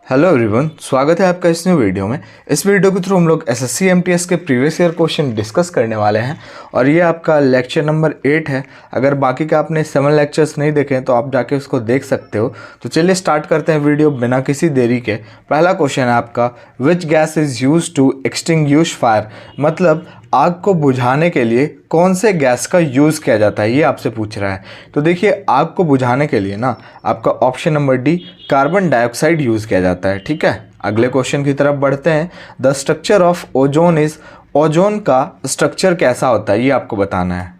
Hello everyone, स्वागत है आपका इस न्यू वीडियो में। इस वीडियो के थ्रू हम लोग एसएससी एमटीएस के प्रीवियस ईयर क्वेश्चन डिस्कस करने वाले हैं और ये आपका लेक्चर नंबर 8 है। अगर बाकी का आपने 7 लेक्चर्स नहीं देखे तो आप जाके उसको देख सकते हो। तो चलिए स्टार्ट करते हैं वीडियो बिना किसी देरी के। पहला क्वेश्चन है आपका, which gas is use to extinguish fire, मतलब आग को बुझाने के लिए कौन से गैस का यूज़ किया जाता है, ये आपसे पूछ रहा है। तो देखिए, आग को बुझाने के लिए ना आपका option number D carbon dioxide use किया जाता है। ठीक है, अगले क्वेश्चन की तरफ बढ़ते हैं। The structure of ozone is, ozone का स्ट्रक्चर कैसा होता है ये आपको बताना है।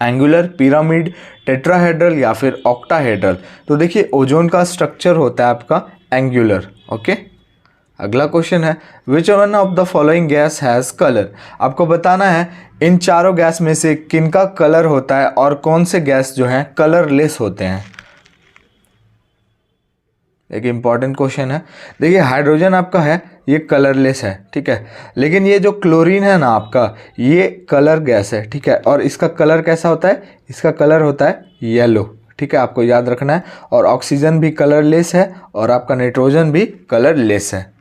एंगुलर, पिरामिड, टेट्राहेड्रल या फिर ऑक्टाहेड्रल। तो देखिए, ओजोन का स्ट्रक्चर होता है आपका एंगुलर। ओके, अगला क्वेश्चन है, विच one of the following gas has colour. आपको बताना है इन चारों गैस में से किनका कलर होता है और कौन से गैस जो हैं कलरलेस होते हैं। एक इंपॉर्टेंट क्वेश्चन है। देखिए, हाइड्रोजन आपका है ये कलरलेस है, ठीक है, लेकिन ये जो क्लोरीन है ना आपका, ये कलर गैस है, ठीक है, और इसका कलर कैसा होता है, इसका कलर होता है येलो। ठीक है, आपको याद रखना है। और ऑक्सीजन भी कलरलेस है और आपका नाइट्रोजन भी कलरलेस है।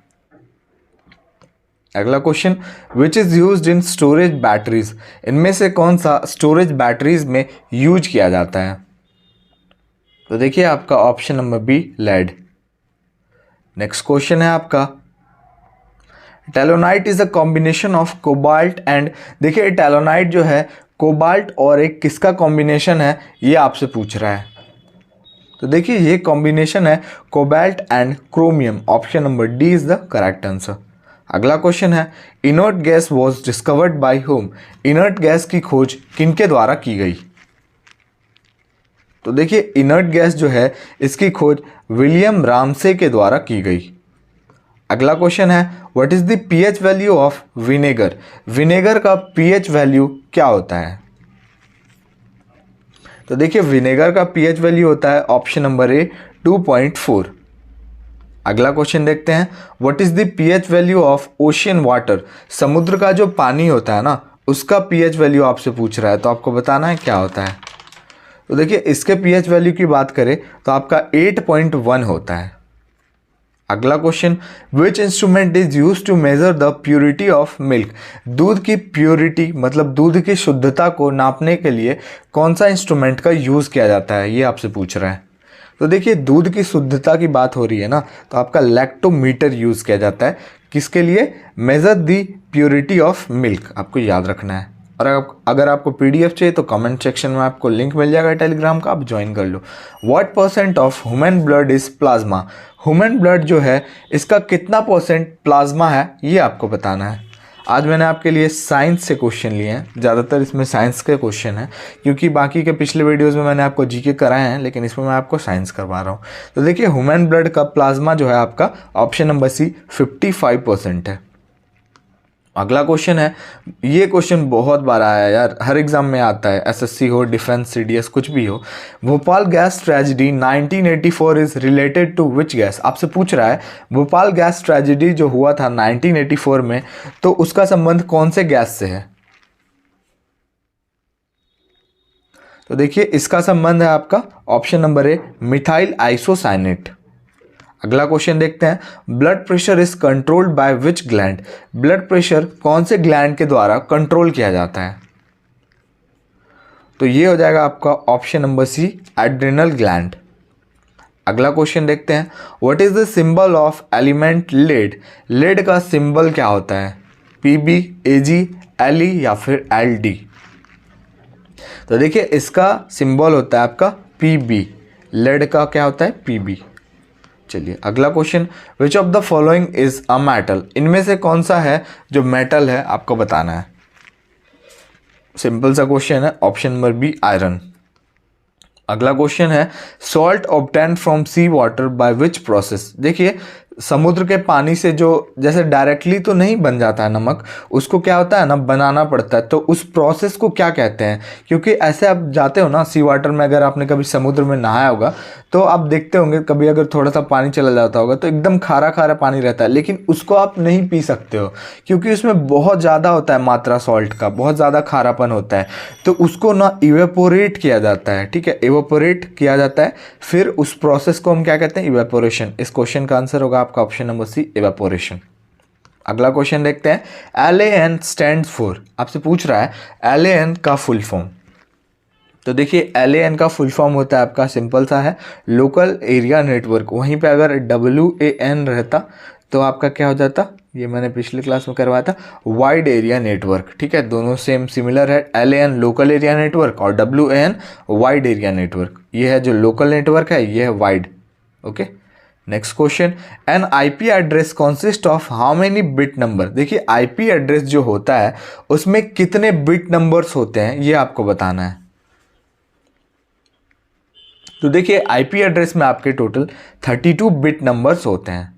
अगला question, which is used in storage batteries, इनमें से कौन सा स्टोरेज बैटरीज में यूज किया जाता है। तो देखिए, आपका option number B lead. Next question है आपका, talonite is a combination of cobalt and, देखिए टैलोनाइट जो है कोबाल्ट और एक किसका कॉम्बिनेशन है ये आपसे पूछ रहा है। तो देखिए, ये कॉम्बिनेशन है cobalt and chromium. Option number D is the correct answer. अगला क्वेश्चन है, inert gas was discovered by home, inert gas की खोज किनके द्वारा की गई। तो देखिए, इनर्ट गैस जो है इसकी खोज विलियम रामसे के द्वारा की गई। अगला क्वेश्चन है, what is the pH value of vinegar, vinegar का पीएच वैल्यू क्या होता है। तो देखिए, विनेगर का पीएच वैल्यू होता है ऑप्शन नंबर ए 2.4। अगला क्वेश्चन देखते हैं, what is the pH value of ocean water, समुद्र का जो पानी होता है ना उसका पीएच वैल्यू आपसे पूछ रहा है, तो आपको बताना है क्या होता है। तो देखिए, इसके पीएच वैल्यू की बात करें तो आपका 8.1 होता है। अगला question, which instrument is use to measure the purity of milk, दूध की प्योरिटी मतलब दूध की शुद्धता को नापने के लिए कौन सा इंस्ट्रूमेंट का यूज़ किया जाता है ये आपसे पूछ रहा है। तो देखिए, दूध की शुद्धता की बात हो रही है ना, तो आपका लैक्टोमीटर यूज़ किया जाता है किसके लिए, measure the purity of milk, आपको याद रखना है। और अगर आपको पीडीएफ चाहिए तो कमेंट सेक्शन में आपको लिंक मिल जाएगा टेलीग्राम का, आप ज्वाइन कर लो। What percent of human blood is plasma, human blood जो है इसका कितना परसेंट प्लाज्मा है ये आपको बताना है। आज मैंने आपके लिए साइंस से क्वेश्चन लिए हैं, ज़्यादातर इसमें साइंस के क्वेश्चन हैं, क्योंकि बाकी के पिछले वीडियोस में मैंने आपको जीके कराए हैं, लेकिन इसमें मैं आपको साइंस करवा रहा हूँ। तो देखिए, ह्यूमन ब्लड का प्लाज्मा जो है आपका ऑप्शन नंबर सी 55% है। अगला क्वेश्चन है, ये क्वेश्चन बहुत बार आया है यार, हर एग्जाम में आता है, एसएससी हो, डिफेंस, सीडीएस, कुछ भी हो। Bhopal gas tragedy 1984 is related to which gas, आपसे पूछ रहा है भोपाल गैस ट्रेजेडी जो हुआ था 1984 में, तो उसका संबंध कौन से गैस से है। तो देखिए, इसका संबंध है आपका option number A methyl isocyanate. अगला क्वेश्चन देखते हैं, blood pressure is controlled by which gland, blood pressure कौन से ग्लैंड के द्वारा कंट्रोल किया जाता है। तो ये हो जाएगा आपका option number C adrenal gland. अगला क्वेश्चन देखते हैं, what is the symbol of element lead, lead का सिंबल क्या होता है, पीबी, एजी, एलई या फिर एलडी। तो देखिए, इसका सिंबल होता है आपका पीबी, लेड का क्या होता है पीबी। चलिए अगला question, which of the following is a metal, इनमें से कौन सा है जो मेटल है आपको बताना है। सिंपल सा क्वेश्चन है, ऑप्शन नंबर बी आयरन। अगला क्वेश्चन है, salt obtain from sea water by which process, देखिए समुद्र के पानी से जो जैसे डायरेक्टली तो नहीं बन जाता है नमक, उसको क्या होता है ना, बनाना पड़ता है। तो उस प्रोसेस को क्या कहते हैं? क्योंकि ऐसे आप जाते हो ना सी वाटर में, अगर आपने कभी समुद्र में नहाया होगा तो आप देखते होंगे कभी अगर थोड़ा सा पानी चला जाता होगा तो एकदम खारा खारा पानी रहता है, लेकिन उसको आप नहीं पी सकते हो क्योंकि उसमें बहुत ज़्यादा होता है मात्रा सॉल्ट का, बहुत ज़्यादा खारापन होता है। तो उसको ना इवेपोरेट किया जाता है, ठीक है, इवेपोरेट किया जाता है, फिर उस प्रोसेस को हम क्या कहते हैं? इवेपोरेशन। इस क्वेश्चन का आंसर होगा आपका ऑप्शन नंबर सी, इवेपोरेशन। अगला क्वेश्चन देखते हैं। LAN स्टैंड्स फॉर, आपसे पूछ रहा है LAN का फुल फॉर्म। तो देखिए LAN का फुल फॉर्म होता है आपका, सिंपल सा है, लोकल एरिया नेटवर्क। वहीं पे अगर WAN रहता तो आपका क्या हो जाता? ये मैंने पिछले क्लास में करवाया था, वाइड एरिया नेटवर्क। ठीक है, दोनों सेम सिमिलर है। LAN लोकल एरिया नेटवर्क और WAN वाइड एरिया नेटवर्क। ये है जो लोकल नेटवर्क है, ये है wide. Okay, next question. An IP address consist of how many bit number. देखिए IP एड्रेस जो होता है उसमें कितने बिट नंबर्स होते हैं ये आपको बताना है। तो देखिए IP एड्रेस में आपके टोटल 32 बिट नंबर्स होते हैं।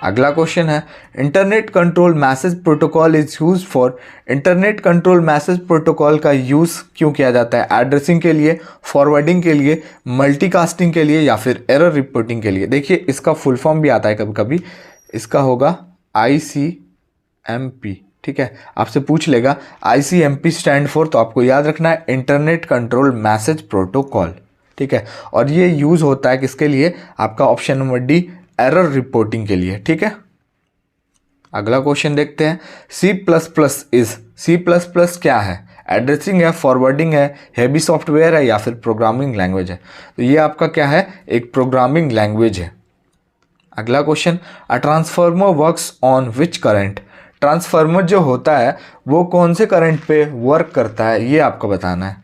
अगला क्वेश्चन है, internet control message protocol is use for. Internet control message protocol का यूज़ क्यों किया जाता है? एड्रेसिंग के लिए, फॉरवर्डिंग के लिए, मल्टीकास्टिंग के लिए या फिर एरर रिपोर्टिंग के लिए। देखिए इसका फुल फॉर्म भी आता है कभी कभी, इसका होगा ICMP। ठीक है, आपसे पूछ लेगा ICMP स्टैंड फॉर, तो आपको याद रखना है इंटरनेट कंट्रोल मैसेज प्रोटोकॉल। ठीक है, और ये यूज़ होता है किसके लिए? आपका option number D, error reporting के लिए। ठीक है, अगला क्वेश्चन देखते हैं। C++ क्या है? एड्रेसिंग है, फॉरवर्डिंग है, हैवी सॉफ्टवेयर है या फिर प्रोग्रामिंग लैंग्वेज है? तो ये आपका क्या है? एक प्रोग्रामिंग लैंग्वेज है। अगला question, a transformer works on which current. Transformer जो होता है वो कौन से करंट पे वर्क करता है ये आपको बताना है।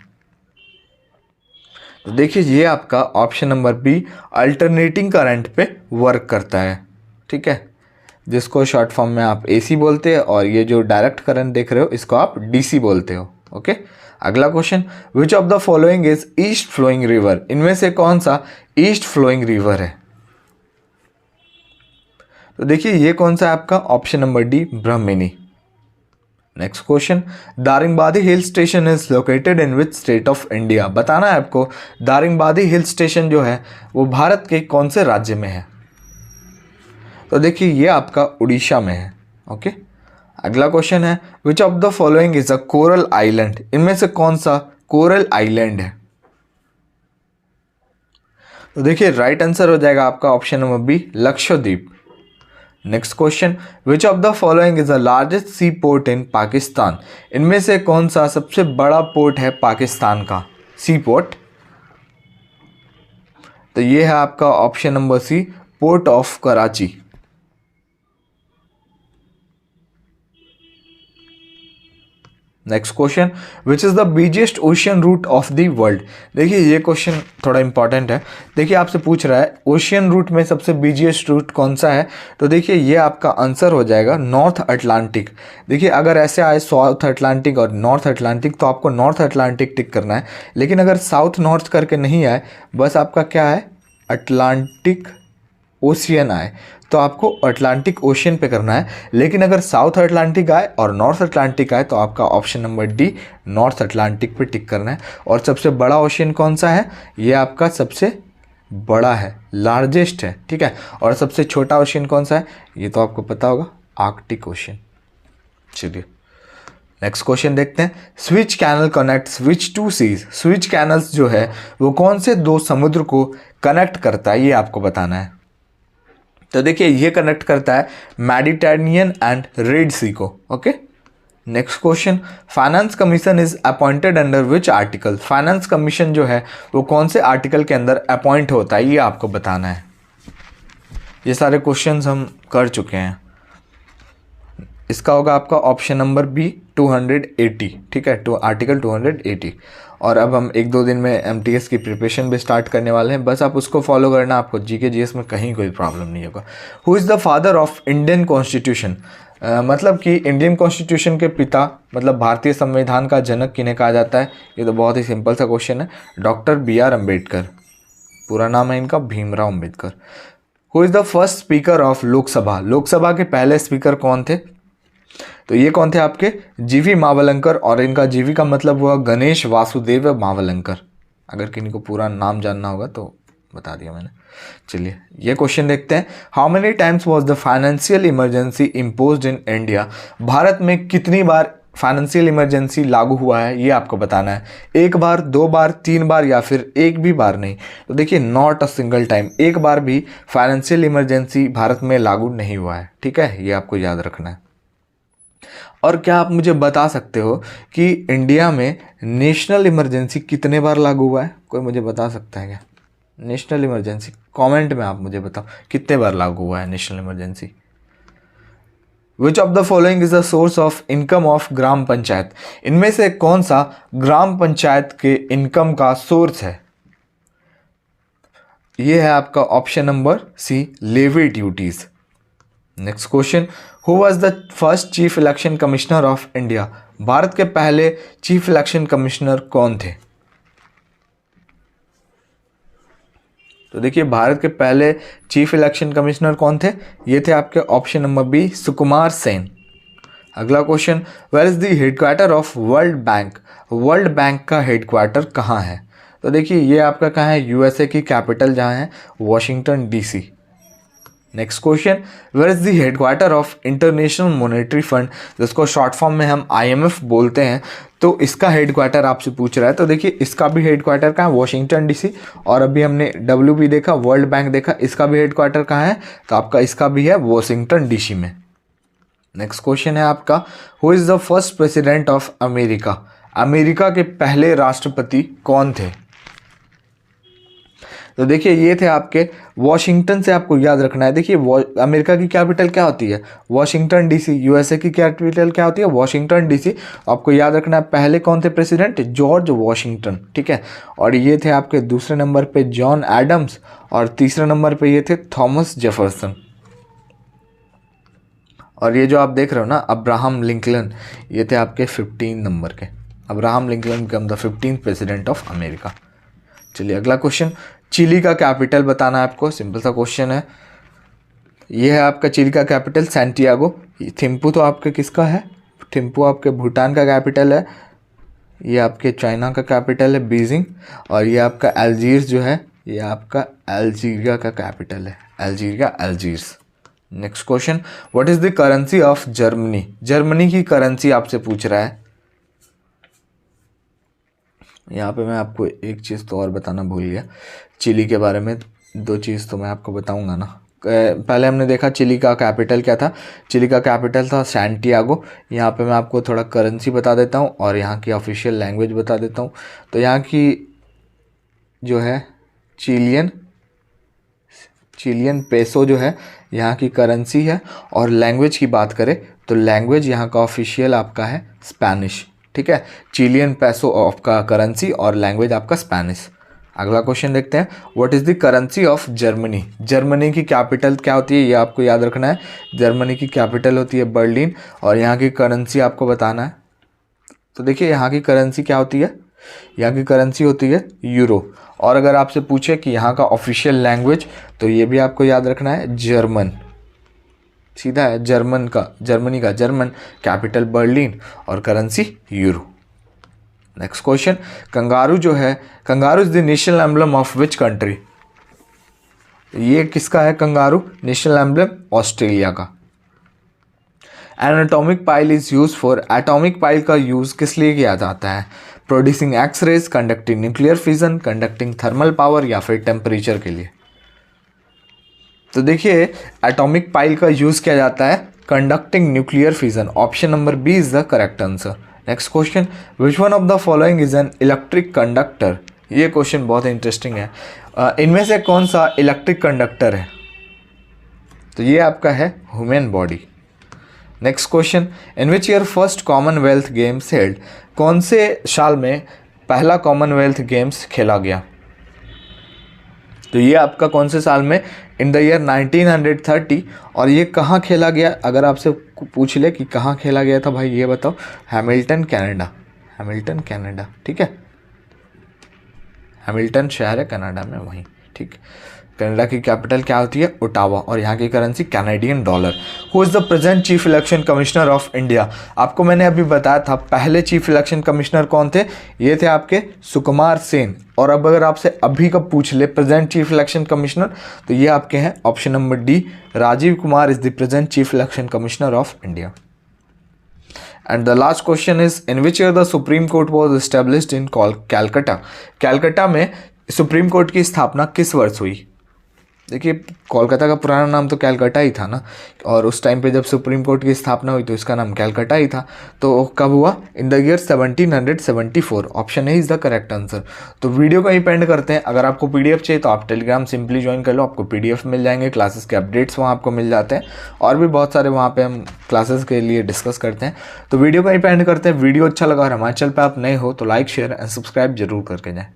तो देखिए ये आपका option number B, alternating current पे वर्क करता है। ठीक है, जिसको शॉर्ट फॉर्म में आप AC बोलते हैं, और ये जो डायरेक्ट करंट देख रहे हो इसको आप DC बोलते हो। ओके, अगला question, which of the following is east flowing river. इनमें से कौन सा ईस्ट फ्लोइंग रिवर है? तो देखिए ये कौन सा है आपका? Option number D, Brahmani. Next question, Daringbadi hill station is located in which state of India. बताना है आपको दारिंगबादी हिल स्टेशन जो है वो भारत के कौन से राज्य में है? तो देखिए ये आपका उड़ीसा में है। ओके, अगला क्वेश्चन है, विच of the following is a coral island. इनमें से कौन सा कोरल आइलैंड है? तो देखिए राइट आंसर हो जाएगा आपका option number B, Lakshadweep. Next question, which of the following is the largest sea port in Pakistan. इनमें से कौन सा सबसे बड़ा पोर्ट है पाकिस्तान का, सी पोर्ट? तो ये है आपका option number C, port of Karachi. Next question, which is the biggest ocean route of the world. देखिए ये क्वेश्चन थोड़ा इंपॉर्टेंट है। देखिए आपसे पूछ रहा है ओशियन रूट में सबसे बिगेस्ट रूट कौन सा है, तो देखिए ये आपका आंसर हो जाएगा नॉर्थ अटलांटिक। देखिए अगर ऐसे आए साउथ अटलांटिक और नॉर्थ अटलांटिक तो आपको नॉर्थ अटलांटिक टिक करना है, लेकिन अगर साउथ नॉर्थ करके नहीं आए, बस आपका क्या है, अटलांटिक ओशियन आए, तो आपको अटलांटिक ओशियन पे करना है। लेकिन अगर साउथ अटलांटिक आए और नॉर्थ अटलांटिक आए तो आपका option number D, north Atlantic पे टिक करना है। और सबसे बड़ा ओशियन कौन सा है? ये आपका सबसे बड़ा है, लार्जेस्ट है। ठीक है, और सबसे छोटा ओशियन कौन सा है? ये तो आपको पता होगा, आर्कटिक ओशियन। चलिए नेक्स्ट क्वेश्चन देखते हैं। Suez canal connects which two seas. Suez canals जो है वो कौन से दो समुद्र को कनेक्ट करता है ये आपको बताना है। तो देखिए ये कनेक्ट करता है मेडिटेरेनियन एंड रेड सी को। Okay, next question, finance commission is appointed under which article. Finance commission जो है वो कौन से आर्टिकल के अंदर अपॉइंट होता है ये आपको बताना है। ये सारे क्वेश्चंस हम कर चुके हैं। इसका होगा आपका ऑप्शन नंबर बी, 280। ठीक है, तो आर्टिकल 280। और अब हम 1-2 दिन में MTS की प्रिपरेशन भी स्टार्ट करने वाले हैं, बस आप उसको फॉलो करना, आपको GK GS में कहीं कोई प्रॉब्लम नहीं होगा। Who is the father of Indian constitution. मतलब कि इंडियन कॉन्स्टिट्यूशन के पिता, मतलब भारतीय संविधान का जनक किन्हें कहा जाता है? ये तो बहुत ही सिंपल सा क्वेश्चन है, डॉक्टर BR अम्बेडकर। पूरा नाम है इनका Bhimrao Ambedkar. Who is the first speaker of Lok Sabha, Lok Sabha के पहले स्पीकर कौन थे? तो ये कौन थे आपके जीवी मावलंकर, और इनका जीवी का मतलब हुआ गणेश वासुदेव मावलंकर। अगर किन्हीं को पूरा नाम जानना होगा तो बता दिया मैंने। चलिए ये क्वेश्चन देखते हैं। How many times was the financial emergency imposed in India, Bharat में कितनी बार फाइनेंशियल इमरजेंसी लागू हुआ है ये आपको बताना है। एक बार, दो बार, तीन बार या फिर एक भी बार नहीं। तो देखिए नॉट अ सिंगल टाइम, एक बार भी फाइनेंशियल इमरजेंसी भारत में लागू नहीं हुआ है, ठीक है, ये आपको याद रखना है। और क्या आप मुझे बता सकते हो कि इंडिया में नेशनल इमरजेंसी कितने बार लागू हुआ है? कोई मुझे बता सकता है क्या? नेशनल इमरजेंसी कमेंट में आप मुझे बताओ कितने बार लागू हुआ है national emergency. Which of the following is the source of income of gram panchayat, इनमें से कौन सा ग्राम पंचायत के इनकम का सोर्स है? ये है आपका option number C, levy duties. Next question, who was the first chief election commissioner of India, Bharat के पहले चीफ इलेक्शन कमिश्नर कौन थे? तो देखिए भारत के पहले चीफ इलेक्शन कमिश्नर कौन थे? ये थे आपके option number B, Sukumar Sen. अगला question, where is the headquarter of world bank, world bank का हेडक्वार्टर कहाँ है? तो देखिए ये आपका कहाँ है, यूएसए की कैपिटल जहाँ है Washington DC. Next question, where is the headquarter of international monetary fund, जिसको शॉर्ट फॉर्म में हम आईएमएफ बोलते हैं, तो इसका हेडक्वार्टर आपसे पूछ रहा है। तो देखिए इसका भी हेडक्वार्टर कहाँ है, वॉशिंगटन डीसी। और अभी हमने डब्ल्यूबी देखा, वर्ल्ड बैंक देखा, इसका भी हेडक्वार्टर कहाँ है? तो आपका इसका भी है वॉशिंगटन डीसी में। नेक्स्ट क्वेश्चन है आपका, who is the first president of America, America के पहले राष्ट्रपति कौन थे? तो देखिए ये थे आपके वॉशिंगटन से, आपको याद रखना है। देखिए अमेरिका की कैपिटल क्या होती है? Washington DC. यूएसए की कैपिटल क्या होती है? Washington DC. आपको याद रखना है पहले कौन थे प्रेसिडेंट? जॉर्ज वॉशिंगटन, ठीक है। और ये थे आपके दूसरे नंबर पे जॉन एडम्स, और तीसरे नंबर पे ये थे थॉमस जेफरसन। और ये जो आप देख रहे हो ना अब्राहम लिंकन, ये थे आपके 15 नंबर के। Abraham Lincoln become the 15th president of America. चलिए अगला क्वेश्चन, चिली का कैपिटल बताना है आपको, सिंपल सा क्वेश्चन है। ये है आपका चिली का कैपिटल सैंटियागो। थिम्पू तो आपके किसका है? थिम्पू आपके भूटान का कैपिटल है। ये आपके चाइना का कैपिटल है बीजिंग। और ये आपका अल्जीर्स जो है, ये आपका अल्जीरिया का कैपिटल है, Algeria, Algiers. Next question, what is the currency of Germany, Germany की करेंसी आपसे पूछ रहा है। यहाँ पे मैं आपको एक चीज़ तो और बताना भूल गया, चिली के बारे में दो चीज़ तो मैं आपको बताऊंगा ना। पहले हमने देखा चिली का कैपिटल क्या था, चिली का कैपिटल था सैंटियागो। यहाँ पे मैं आपको थोड़ा करेंसी बता देता हूँ और यहाँ की ऑफिशियल लैंग्वेज बता देता हूँ। तो यहाँ की जो है चिलियन पेसो जो है यहाँ की करेंसी है। और लैंग्वेज की बात करें तो लैंग्वेज यहाँ का ऑफिशियल आपका है स्पेनिश, ठीक है। चिलियन पेसो आपका करेंसी और लैंग्वेज आपका स्पेनिश। अगला क्वेश्चन देखते हैं, what is the currency of Germany, Germany की कैपिटल क्या होती है ये आपको याद रखना है। जर्मनी की कैपिटल होती है बर्लिन और यहाँ की करेंसी आपको बताना है। तो देखिए यहाँ की करेंसी क्या होती है, यहाँ की करेंसी होती है यूरो। और अगर आपसे पूछे कि यहाँ का ऑफिशियल लैंग्वेज तो ये भी आपको याद रखना है जर्मन, सीधा है जर्मन का, जर्मनी का जर्मन, कैपिटल बर्लिन और currency euro. Next question, kangaroo जो है, kangaroo is the national emblem of which country, ये किसका है कंगारू, नेशनल एम्बलम ऑस्ट्रेलिया का। An atomic pile is use for, atomic pile का यूज किस लिए किया जाता है, producing X rays, conducting nuclear fission, conducting thermal power या फिर टेम्परेचर के लिए। तो देखिए एटॉमिक पाइल का यूज किया जाता है conducting nuclear fission, option number B is the correct answer. Next question, which one of the following is an electric conductor, ये क्वेश्चन बहुत इंटरेस्टिंग है। इनमें से कौन सा इलेक्ट्रिक कंडक्टर है, तो ये आपका है human body. Next question, in which year first Commonwealth games held, कौन से साल में पहला कॉमनवेल्थ गेम्स खेला गया, तो ये आपका कौन से साल में, इन द ईयर 1930। और ये कहाँ खेला गया, अगर आपसे पूछ ले कि कहाँ खेला गया था भाई ये बताओ, हैमिल्टन कनाडा, हैमिल्टन कनाडा, ठीक है, हैमिल्टन शहर है कनाडा में वहीं, ठीक। कनाडा की कैपिटल क्या होती है? ओटावा, और यहाँ की currency Canadian dollar. Who is the present chief election commissioner of India? आपको मैंने अभी बताया था पहले चीफ इलेक्शन कमिश्नर कौन थे, ये थे आपके सुकुमार सेन। और अब अगर आपसे अभी कब पूछ ले प्रेजेंट चीफ इलेक्शन कमिश्नर, तो ये आपके हैं option number D, Rajiv Kumar is the present chief election commissioner of India. And the last question is, in which year the Supreme Court was established in Calcutta? Calcutta में supreme court की स्थापना किस वर्ष हुई? देखिए, कोलकाता का पुराना नाम तो कैलकटा ही था ना, और उस टाइम पे जब सुप्रीम कोर्ट की स्थापना हुई तो इसका नाम कैलकटा ही था। तो कब हुआ? In the year 1774। Option A is the correct answer. तो वीडियो का ही पेंड करते हैं। अगर आपको पीडीएफ चाहिए तो आप टेलीग्राम सिंपली ज्वाइन कर लो, आपको पीडीएफ मिल जाएंगे, क्लासेस के अपडेट्स वहाँ आपको मिल जाते हैं, और भी बहुत सारे वहाँ पे हम क्लासेस के लिए डिस्कस करते हैं। तो वीडियो का ही पेंड करते हैं। वीडियो अच्छा लगा और हमारे चैनल पर आप नए हो तो लाइक, शेयर एंड सब्सक्राइब जरूर करके जाएँ।